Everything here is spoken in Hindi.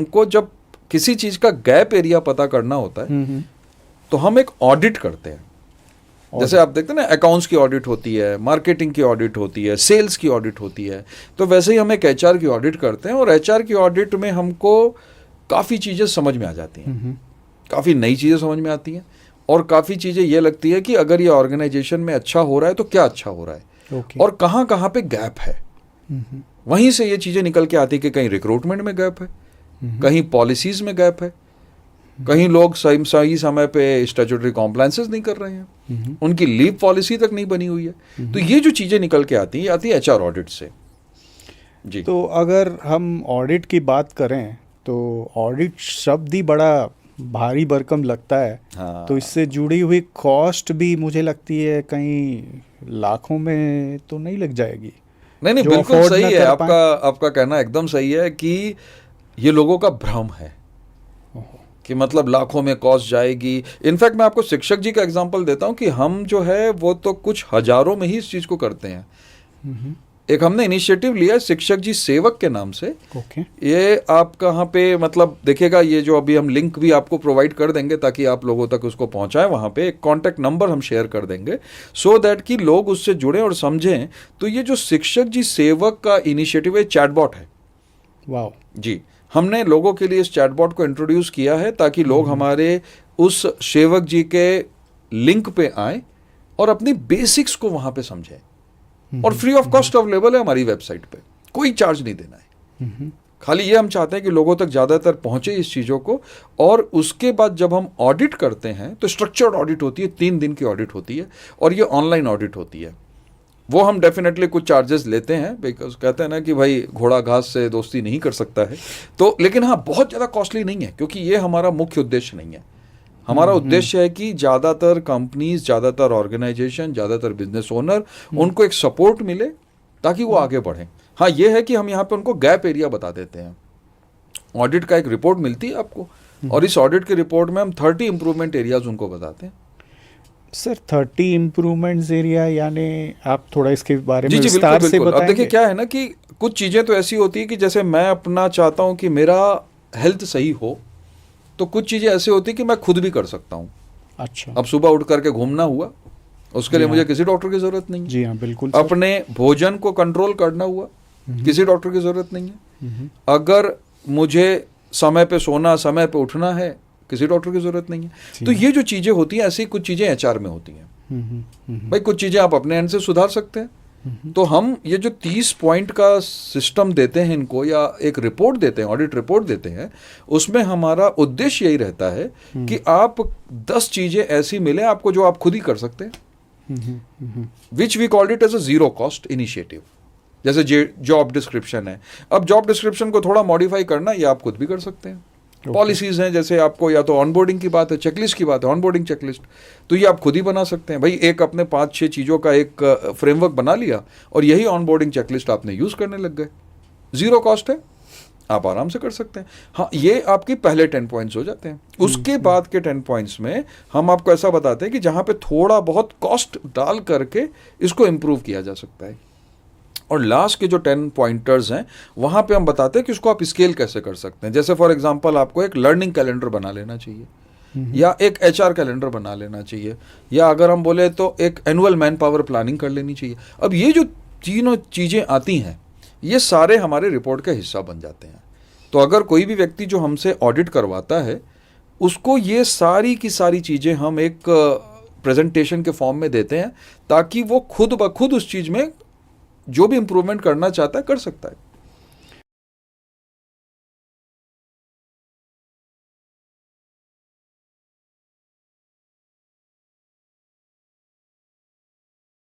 हमको जब किसी चीज का गैप एरिया पता करना होता है तो हम एक ऑडिट करते हैं। जैसे आप देखते हैं ना, अकाउंट्स की ऑडिट होती है, मार्केटिंग की ऑडिट होती है, सेल्स की ऑडिट होती है, तो वैसे ही हम एक एचआर की ऑडिट करते हैं। और एचआर की ऑडिट में हमको काफ़ी चीज़ें समझ में आ जाती हैं, काफ़ी नई चीज़ें समझ में आती हैं, और काफ़ी चीज़ें ये लगती है कि अगर ये ऑर्गेनाइजेशन में अच्छा हो रहा है तो क्या अच्छा हो रहा है, और कहाँ कहाँ पे गैप है। वहीं से ये चीज़ें निकल के आती है कि कहीं रिक्रूटमेंट में गैप है, कहीं पॉलिसीज़ में गैप है, कहीं लोग सही समय पे स्टैट्यूटरी कॉम्प्लायंसेस नहीं कर रहे हैं, उनकी लीव पॉलिसी तक नहीं बनी हुई है। तो ये जो चीज़ें निकल के आती है एचआर ऑडिट से। जी, तो अगर हम ऑडिट की बात करें तो ऑडिट शब्द ही बड़ा भारी भरकम लगता है। हाँ। तो इससे जुड़ी हुई कॉस्ट भी मुझे लगती है कहीं लाखों में तो नहीं लग जाएगी? नहीं, बिल्कुल सही है आपका कहना, एकदम सही है कि ये लोगों का भ्रम है कि मतलब लाखों में कॉस्ट जाएगी। इनफैक्ट मैं आपको शिक्षक जी का एग्जांपल देता हूं कि हम जो है वो तो कुछ हजारों में ही इस चीज को करते हैं। एक हमने इनिशिएटिव लिया है शिक्षक जी सेवक के नाम से। ये आप कहाँ पे मतलब देखिएगा, ये जो अभी हम लिंक भी आपको प्रोवाइड कर देंगे ताकि आप लोगों तक उसको पहुंचाएं। वहाँ पे एक कॉन्टैक्ट नंबर हम शेयर कर देंगे सो दैट कि लोग उससे जुड़ें और समझें। तो ये जो शिक्षक जी सेवक का इनिशिएटिव है, चैटबॉट है। वाह जी, हमने लोगों के लिए इस चैटबॉट को इंट्रोड्यूस किया है ताकि लोग हमारे उस सेवक जी के लिंक पे आएं और अपनी बेसिक्स को वहां पे समझें। और फ्री ऑफ कॉस्ट अवेलेबल है हमारी वेबसाइट पे, कोई चार्ज नहीं देना है। खाली ये हम चाहते हैं कि लोगों तक ज़्यादातर पहुंचे इस चीज़ों को। और उसके बाद जब हम ऑडिट करते हैं तो स्ट्रक्चर्ड ऑडिट होती है, 3 दिन की ऑडिट होती है, और ये ऑनलाइन ऑडिट होती है। वो हम डेफिनेटली कुछ चार्जेस लेते हैं, बिकॉज कहते हैं ना कि भाई घोड़ा घास से दोस्ती नहीं कर सकता है। तो लेकिन हाँ, बहुत ज़्यादा कॉस्टली नहीं है, क्योंकि ये हमारा मुख्य उद्देश्य नहीं है। हमारा उद्देश्य है कि ज़्यादातर कंपनीज, ज़्यादातर ऑर्गेनाइजेशन, ज़्यादातर बिजनेस ओनर, उनको एक सपोर्ट मिले ताकि वो आगे बढ़ें। हाँ, ये है कि हम यहाँ पे उनको गैप एरिया बता देते हैं। ऑडिट का एक रिपोर्ट मिलती है आपको, और इस ऑडिट के रिपोर्ट में हम 30 इंप्रूवमेंट एरियाज उनको बताते हैं। सर 30 इम्प्रूवमेंट्स एरिया, यानी आप थोड़ा इसके बारे में जी, विस्तार से बताएंगे? अब देखिए क्या है ना कि कुछ चीज़ें तो ऐसी होती है कि जैसे मैं अपना चाहता हूँ कि मेरा हेल्थ सही हो, तो कुछ चीज़ें ऐसी होती है कि मैं खुद भी कर सकता हूँ। अच्छा। अब सुबह उठ करके घूमना हुआ, उसके लिए मुझे किसी डॉक्टर की ज़रूरत नहीं है। जी हाँ, बिल्कुल। अपने भोजन को कंट्रोल करना हुआ, किसी डॉक्टर की ज़रूरत नहीं है। अगर मुझे समय पे सोना, समय पे उठना है, किसी डॉक्टर की ज़रूरत नहीं है। तो ये जो चीज़ें होती हैं, ऐसी कुछ चीज़ें एचआर में होती हैं। भाई कुछ चीज़ें आप अपने एंड से सुधार सकते हैं। तो हम ये जो 30 पॉइंट का सिस्टम देते हैं इनको, या एक रिपोर्ट देते हैं, ऑडिट रिपोर्ट देते हैं, उसमें हमारा उद्देश्य यही रहता है कि आप 10 चीज़ें ऐसी मिले आपको जो आप खुद ही कर सकते हैं, which we called it as a zero cost initiative. जैसे जॉब डिस्क्रिप्शन है, अब जॉब डिस्क्रिप्शन को थोड़ा मॉडिफाई करना ये आप खुद भी कर सकते हैं। पॉलिसीज़ हैं, जैसे आपको या तो ऑनबोर्डिंग की बात है, चेकलिस्ट की बात है, ऑनबोर्डिंग चेकलिस्ट, तो ये आप खुद ही बना सकते हैं। भाई एक अपने 5-6 चीज़ों का एक फ्रेमवर्क बना लिया और यही ऑनबोर्डिंग चेकलिस्ट आपने यूज़ करने लग गए। ज़ीरो कॉस्ट है, आप आराम से कर सकते हैं। हाँ, ये आपके पहले 10 पॉइंट्स हो जाते हैं। उसके बाद के 10 पॉइंट्स में हम आपको ऐसा बताते हैं कि जहाँ पे थोड़ा बहुत कॉस्ट डाल करके इसको इम्प्रूव किया जा सकता है। और लास्ट के जो 10 पॉइंटर्स हैं वहाँ पे हम बताते हैं कि उसको आप स्केल कैसे कर सकते हैं। जैसे फॉर एग्जांपल आपको एक लर्निंग कैलेंडर बना लेना चाहिए, या एक एचआर कैलेंडर बना लेना चाहिए, या अगर हम बोले तो एक एनुअल मैन पावर प्लानिंग कर लेनी चाहिए। अब ये जो तीनों चीज़ें आती हैं, ये सारे हमारे रिपोर्ट का हिस्सा बन जाते हैं। तो अगर कोई भी व्यक्ति जो हमसे ऑडिट करवाता है, उसको ये सारी की सारी चीज़ें हम एक प्रेजेंटेशन के फॉर्म में देते हैं, ताकि वो खुद ब खुद उस चीज़ में जो भी इम्प्रूवमेंट करना चाहता है कर सकता है।